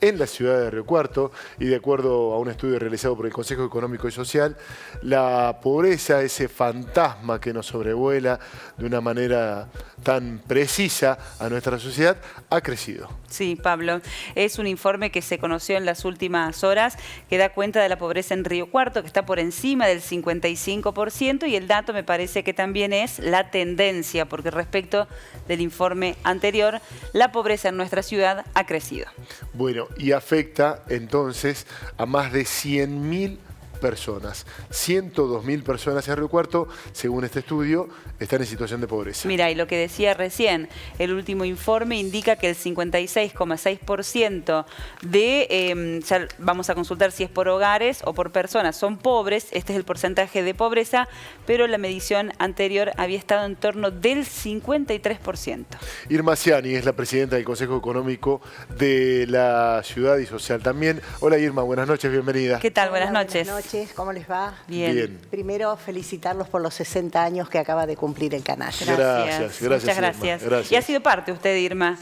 en la ciudad de Río Cuarto, y de acuerdo a un estudio realizado por el Consejo Económico y Social, la pobreza, ese fantasma que nos sobrevuela de una manera tan precisa a nuestra sociedad, ha crecido. Sí, Pablo, es un informe que se conoció en las últimas horas que da cuenta de la pobreza en Río Cuarto, que está por encima del 55%, y el dato me parece que también es la tendencia, porque respecto del informe anterior, la pobreza en nuestra ciudad ha crecido. Bueno, y afecta entonces a más de 100.000 personas. 102.000 personas en Río Cuarto, según este estudio, están en situación de pobreza. Mira, y lo que decía recién, el último informe indica que el 56,6% de, ya vamos a consultar si es por hogares o por personas, son pobres. Este es el porcentaje de pobreza, pero la medición anterior había estado en torno del 53%. Irma Ciani es la presidenta del Consejo Económico de la Ciudad y Social también. Hola Irma, buenas noches, bienvenida. ¿Qué tal? Hola, Buenas noches. Buenas noches, ¿cómo les va? Bien. Bien. Primero, felicitarlos por los 60 años que acaba de cumplir el canal. Gracias, Muchas Irma, gracias. gracias. Y ha sido parte usted, Irma.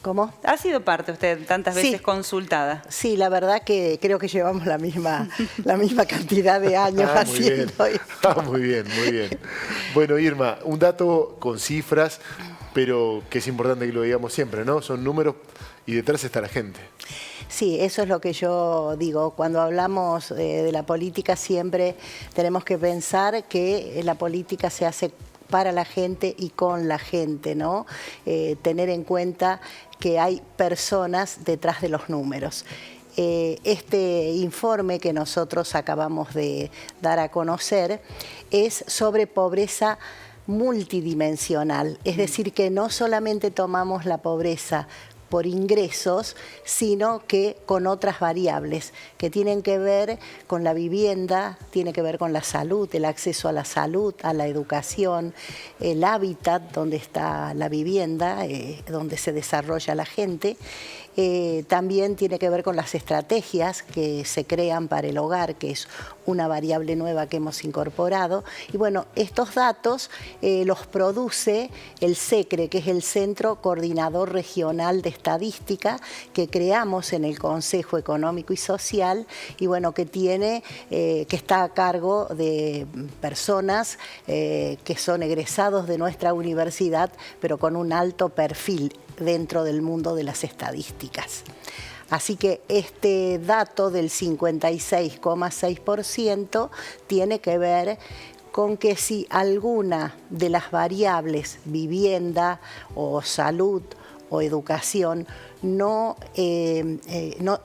¿Cómo? Ha sido parte usted tantas veces Sí. Consultada. Sí, la verdad que creo que llevamos la misma cantidad de años Ah, muy bien. haciendo esto. Ah, muy bien, muy bien. Bueno, Irma, un dato con cifras, pero que es importante que lo digamos siempre, ¿no? Son números y detrás está la gente. Sí, eso es lo que yo digo. Cuando hablamos de la política siempre tenemos que pensar que la política se hace para la gente y con la gente, ¿no? Tener en cuenta que hay personas detrás de los números. Este informe que nosotros acabamos de dar a conocer es sobre pobreza multidimensional, es decir, que no solamente tomamos la pobreza por ingresos, sino que con otras variables que tienen que ver con la vivienda, tiene que ver con la salud, el acceso a la salud, a la educación, el hábitat donde está la vivienda, donde se desarrolla la gente. También tiene que ver con las estrategias que se crean para el hogar, que es una variable nueva que hemos incorporado. Y bueno, estos datos los produce el CECRE, que es el Centro Coordinador Regional de Estadística, que creamos en el Consejo Económico y Social, y bueno, que está a cargo de personas que son egresados de nuestra universidad, pero con un alto perfil dentro del mundo de las estadísticas. Así que este dato del 56,6% tiene que ver con que si alguna de las variables, vivienda o salud o educación,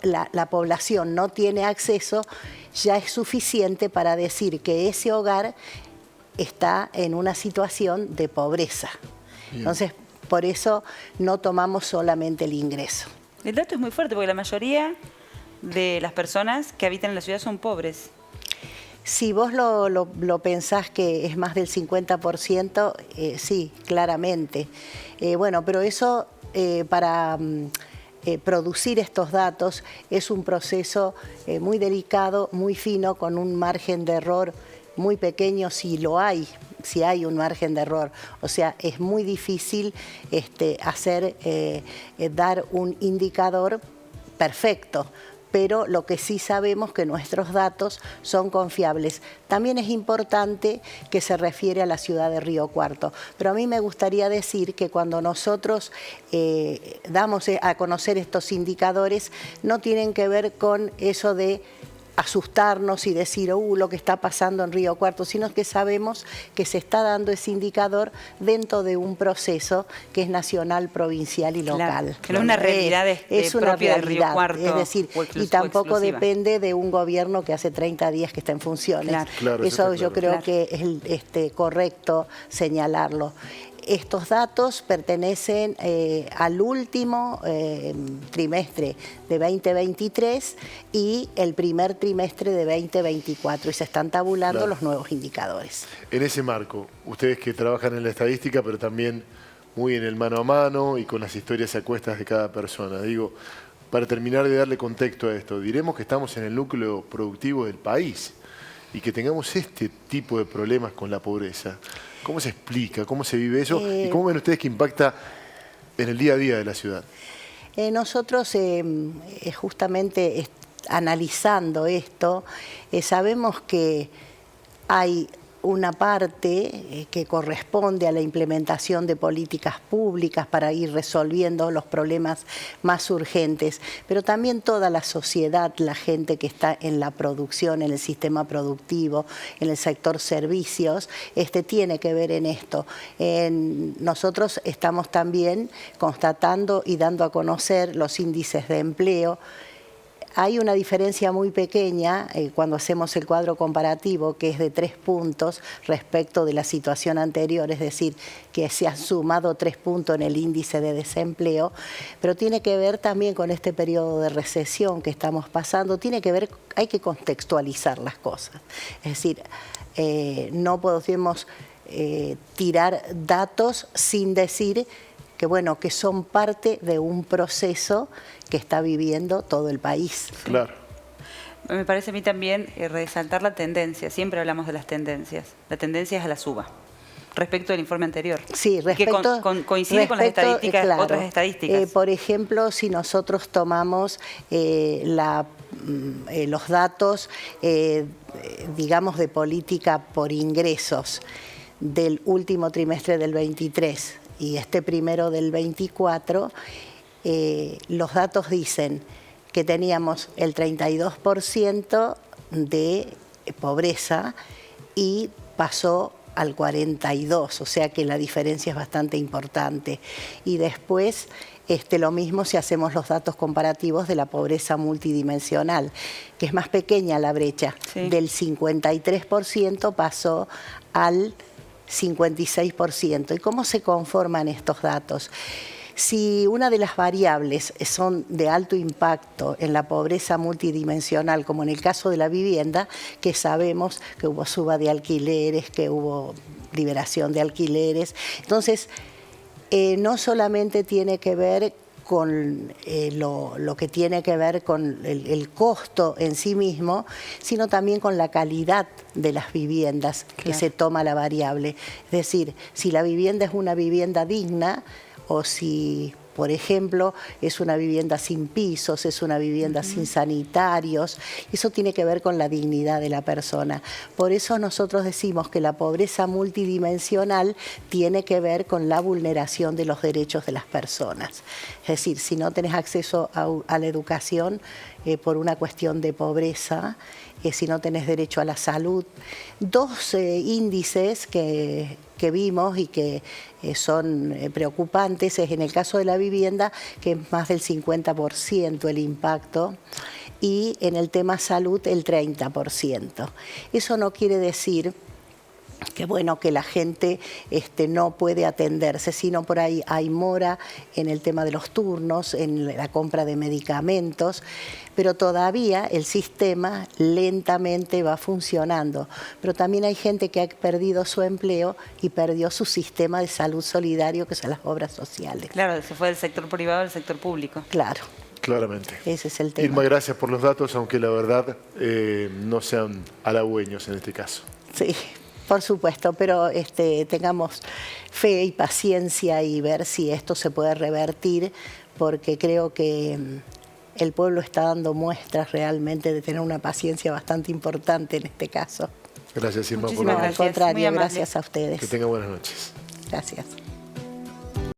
la población no tiene acceso, ya es suficiente para decir que ese hogar está en una situación de pobreza. Bien. Entonces, por eso no tomamos solamente el ingreso. El dato es muy fuerte porque la mayoría de las personas que habitan en la ciudad son pobres. Si vos lo pensás que es más del 50%, sí, claramente. Bueno, pero eso para producir estos datos es un proceso muy delicado, muy fino, con un margen de error muy pequeño si lo hay. Si hay un margen de error. O sea, es muy difícil dar un indicador perfecto, pero lo que sí sabemos que nuestros datos son confiables. También es importante que se refiere a la ciudad de Río Cuarto, pero a mí me gustaría decir que cuando nosotros damos a conocer estos indicadores, no tienen que ver con eso de asustarnos y decir, lo que está pasando en Río Cuarto, sino que sabemos que se está dando ese indicador dentro de un proceso que es nacional, provincial y local. Claro, que no es una realidad es una propia realidad, de Río Cuarto. Es decir, y tampoco depende de un gobierno que hace 30 días que está en funciones. Claro. Claro, eso yo creo claro. que es correcto señalarlo. Estos datos pertenecen al último trimestre de 2023 y el primer trimestre de 2024 y se están tabulando los nuevos indicadores. En ese marco, ustedes que trabajan en la estadística, pero también muy en el mano a mano y con las historias a cuestas de cada persona, digo, para terminar de darle contexto a esto, diremos que estamos en el núcleo productivo del país y que tengamos este tipo de problemas con la pobreza. ¿Cómo se explica? ¿Cómo se vive eso? ¿Y cómo ven ustedes que impacta en el día a día de la ciudad? Nosotros justamente analizando esto, sabemos que hay una parte que corresponde a la implementación de políticas públicas para ir resolviendo los problemas más urgentes, pero también toda la sociedad, la gente que está en la producción, en el sistema productivo, en el sector servicios, tiene que ver en esto. Nosotros estamos también constatando y dando a conocer los índices de empleo. Hay una diferencia muy pequeña cuando hacemos el cuadro comparativo, que es de 3 puntos respecto de la situación anterior, es decir, que se han sumado 3 puntos en el índice de desempleo, pero tiene que ver también con este periodo de recesión que estamos pasando, hay que contextualizar las cosas. Es decir, no podemos tirar datos sin decir que son parte de un proceso que está viviendo todo el país. Claro. Me parece a mí también resaltar la tendencia, siempre hablamos de las tendencias. La tendencia es a la suba, respecto al informe anterior. Sí, respecto, que coincide con las estadísticas, claro, otras estadísticas. Por ejemplo, si nosotros tomamos los datos, digamos, de política por ingresos del último trimestre del 23 y primero del 24, los datos dicen que teníamos el 32% de pobreza y pasó al 42%, o sea que la diferencia es bastante importante. Y después lo mismo si hacemos los datos comparativos de la pobreza multidimensional, que es más pequeña la brecha, sí. Del 53% pasó al 56%. ¿Y cómo se conforman estos datos? Si una de las variables son de alto impacto en la pobreza multidimensional, como en el caso de la vivienda, que sabemos que hubo suba de alquileres, que hubo liberación de alquileres, entonces no solamente tiene que ver con lo que tiene que ver con el costo en sí mismo, sino también con la calidad de las viviendas, claro, que se toma la variable. Es decir, si la vivienda es una vivienda digna o si, por ejemplo, es una vivienda sin pisos, es una vivienda sin sanitarios, eso tiene que ver con la dignidad de la persona. Por eso nosotros decimos que la pobreza multidimensional tiene que ver con la vulneración de los derechos de las personas. Es decir, si no tenés acceso a la educación por una cuestión de pobreza, si no tenés derecho a la salud. Dos índices que vimos y que son preocupantes es en el caso de la vivienda, que es más del 50% el impacto, y en el tema salud el 30%. Eso no quiere decir que la gente no puede atenderse, sino por ahí hay mora en el tema de los turnos, en la compra de medicamentos, pero todavía el sistema lentamente va funcionando. Pero también hay gente que ha perdido su empleo y perdió su sistema de salud solidario, que son las obras sociales. Claro, se fue del sector privado al sector público. Claro. Claramente. Ese es el tema. Irma, gracias por los datos, aunque la verdad no sean halagüeños en este caso. Sí. Por supuesto, pero tengamos fe y paciencia y ver si esto se puede revertir, porque creo que el pueblo está dando muestras realmente de tener una paciencia bastante importante en este caso. Gracias, Irma. Muchísimas gracias. Al contrario, gracias a ustedes. Que tengan buenas noches. Gracias.